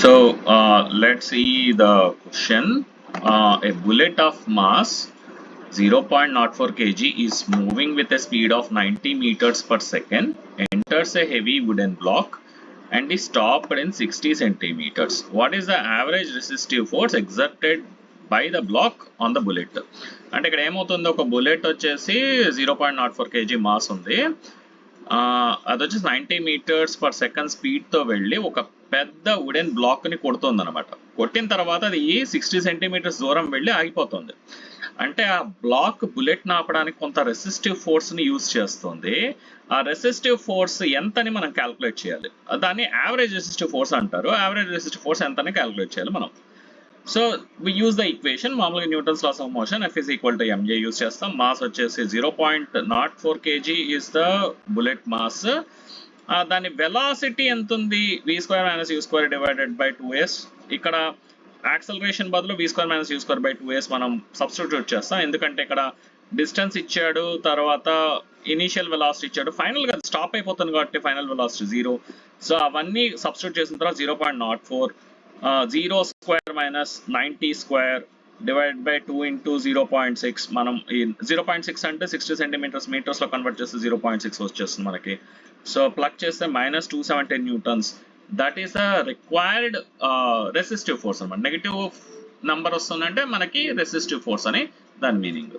So let's see the question. A bullet of mass 0.04 kg is moving with a speed of 90 meters per second, enters a heavy wooden block and is stopped in 60 centimeters. What is the average resistive force exerted by the block on the bullet? అంటే ఇక్కడ ఏమవుతుంది, ఒక bullet వచ్చేసి 0.04 kg mass ఉంది. అది వచ్చేసి 90 metres per second స్పీడ్తో వెళ్ళి ఒక పెద్ద వుడెన్ బ్లాక్ని కొడుతుంది అనమాట. కొట్టిన తర్వాత అది 60 సెంటీమీటర్స్ దూరం వెళ్ళి ఆగిపోతుంది. అంటే ఆ బ్లాక్ బుల్లెట్ ఆపడానికి కొంత రెసిస్టివ్ ఫోర్స్ని యూజ్ చేస్తుంది. ఆ రెసిస్టివ్ ఫోర్స్ ఎంతని మనం క్యాల్కులేట్ చేయాలి. దాన్ని యావరేజ్ రెసిస్టివ్ ఫోర్స్ అంటారు. యావరేజ్ రెసిస్టివ్ ఫోర్స్ ఎంతని క్యాల్కులేట్ చేయాలి మనం. So we use the equation, మామూలుగా Newton's laws of motion F is equal to mj use చేస్తాం. మాస్ వచ్చేసి 0.04 kg is the bullet mass. దాని వెలాసిటీ ఎంత ఉంది, v² - u² divided by 2s. ఇక్కడ యాక్సలరేషన్ బదులు v² - u² బై 2s మనం substitute చేస్తాం, ఎందుకంటే ఇక్కడ డిస్టెన్స్ ఇచ్చాడు, తర్వాత ఇనీషియల్ వెలాసిటీ ఇచ్చాడు, ఫైనల్గా స్టాప్ అయిపోతుంది కాబట్టి ఫైనల్ వెలాసిటీ 0. సో అవన్నీ సబ్స్టిట్యూట్ చేసిన తర్వాత 0.04 0 square minus 90 square divided by 2 into 0.6. మనం 0.6 అంటే 60 సెంటీమీటర్స్ మీటర్స్లో కన్వర్ట్ చేస్తే 0.6 వచ్చేస్తుంది మనకి. సో ప్లగ్ చేస్తే -270 newtons. That is the required resistive force అనమాట. నెగిటివ్ నెంబర్ వస్తుందంటే మనకి రెసిస్టివ్ ఫోర్స్ అని దాని మీనింగ్.